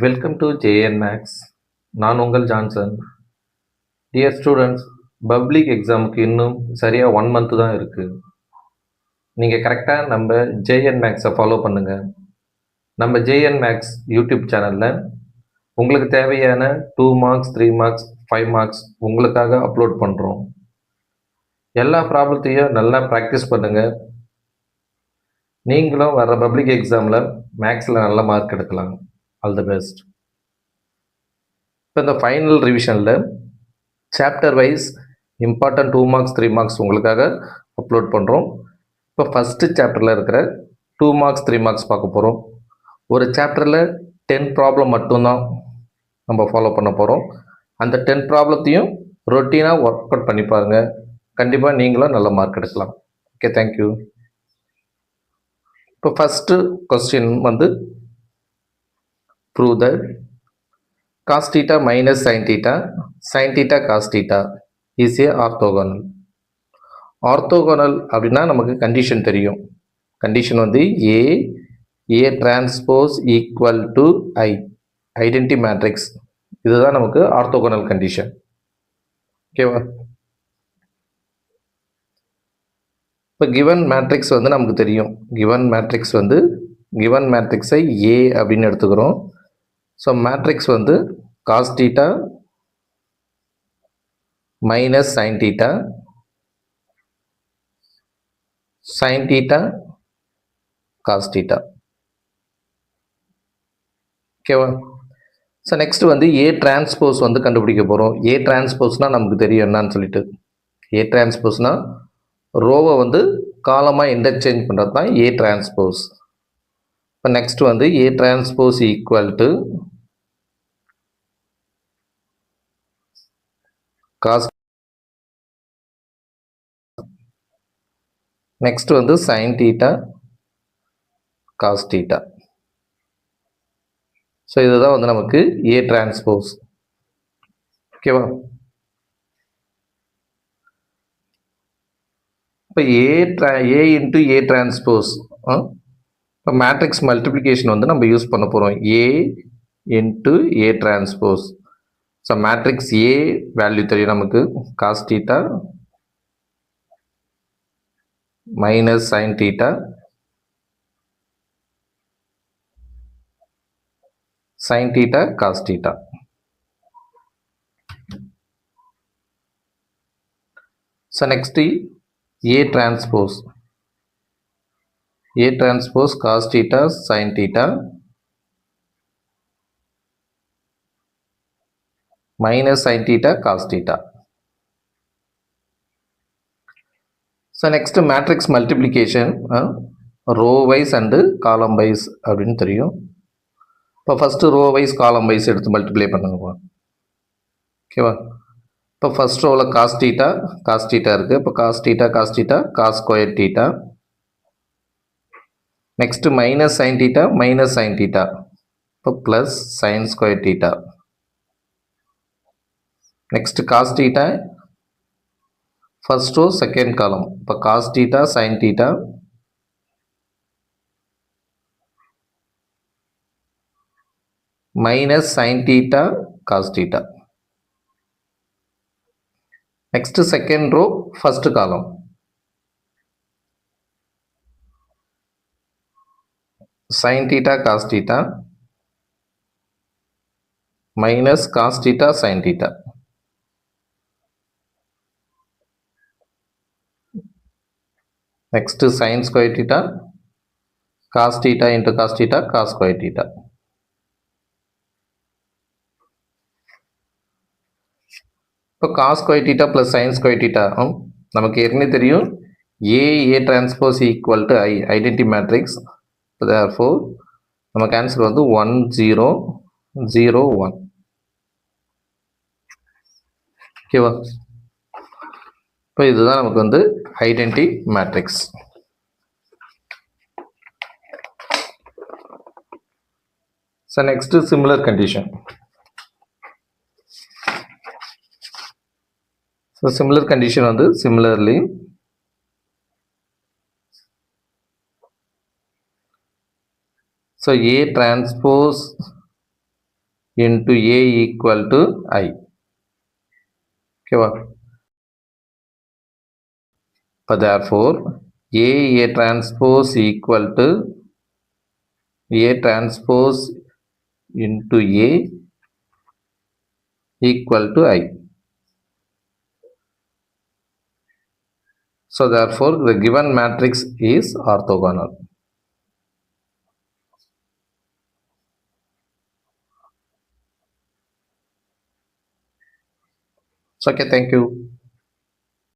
Welcome to JN maths. நான் உங்கள் Johnson. Dear students, public எக்ஸாமுக்கு இன்னும் சரியாக 1 மந்த் தான் இருக்குது. நீங்கள் கரெக்டாக நம்ம ஜேஎன் மேக்ஸை ஃபாலோ பண்ணுங்கள். நம்ம ஜேஎன் மேக்ஸ் யூடியூப் சேனலில் உங்களுக்கு தேவையான 2 மார்க்ஸ் 3 மார்க்ஸ் 5 மார்க்ஸ் உங்களுக்காக அப்லோட் பண்ணுறோம். எல்லா ப்ராப்ளத்தையும் நல்லா ப்ராக்டிஸ் பண்ணுங்கள். நீங்களும் வர பப்ளிக் எக்ஸாமில் மேக்ஸில் நல்ல மார்க் எடுக்கலாம். All the best. இப்போ இந்த ஃபைனல் ரிவிஷனில் chapter wise important 2 marks 3 marks உங்களுக்காக அப்லோட் பண்ணுறோம். இப்போ ஃபஸ்ட்டு சாப்டரில் இருக்கிற 2 மார்க்ஸ் 3 மார்க்ஸ் பார்க்க போகிறோம். ஒரு சாப்டரில் 10 ப்ராப்ளம் மட்டும்தான் நம்ம ஃபாலோ பண்ண போகிறோம். அந்த 10 ப்ராப்ளத்தையும் ரொட்டீனாக ஒர்க் அவுட் பண்ணி பாருங்கள். கண்டிப்பாக நீங்களும் நல்ல மார்க் எடுக்கலாம். Okay, thank you. இப்போ first question prove that cos theta minus sin theta cos theta is a orthogonal. Orthogonal அப்படின்னா நமக்கு கண்டிஷன் தெரியும். Condition A transpose equal to I, identity matrix. இதுதான் நமக்கு ஆர்த்தோகோனல் கண்டிஷன். ஓகேவா? இப்போ கிவன் மேட்ரிக்ஸ் நமக்கு தெரியும். கிவன் மேட்ரிக்ஸை A அப்படின்னு எடுத்துக்கிறோம். So matrix cos theta minus sin theta cos theta. ஓகேவா? ஸோ நெக்ஸ்ட் A டிரான்ஸ்போஸ் கண்டுபிடிக்க போகிறோம். A டிரான்ஸ்போஸ்னால் நமக்கு தெரியும் என்னன்னு சொல்லிட்டு. A டிரான்ஸ்போஸ்னால் ரோவை காலமாக இன்டர்சேஞ்ச் பண்ணுறது தான் A டிரான்ஸ்போஸ். இப்போ next A transpose equal to cos. Next sin theta cos theta. So இதுதான் நமக்கு A டிரான்ஸ்போஸ். ஓகேவா? இப்போ A இன்ட்டு A டிரான்ஸ்போஸ். இப்போ மேட்ரிக்ஸ் மல்டிப்ளிகேஷன் நம்ம யூஸ் பண்ண போகிறோம். A into A transpose. So matrix A value தெரியும் நமக்கு, cos theta minus sin theta cos theta. So next A transpose cos theta sin theta minus sin theta cos theta. So next matrix multiplication row wise and column wise அப்படின்னு தெரியும். இப்போ first row wise column wise எடுத்து multiply பண்ணுங்க. ஓகேவா? இப்போ first ரோவில் cos theta இருக்குது. இப்போ cos theta cos square theta. Next minus sin theta இப்போ plus sin square theta. Next cos theta first row second column. இப்போ cos theta sin theta minus sin theta cos theta. Next second row first column. sin theta cos theta minus cos theta sin theta. Next sin square theta cos theta into cos theta cos square theta. இப்போ cos square theta plus sin square theta நமக்கு ஏற்கனவே தெரியும். A transpose equal to I, identity matrix. Therefore நமக்கு answer 1 0 0 1. ஓகேவா? இப்போ இதுதான் நமக்கு identity matrix. So next similar condition. So similar condition similarly so A transpose into A equal to I. Okay. But therefore, A transpose equal to A transpose into A equal to I. So therefore, the given matrix is orthogonal. So, okay, thank you.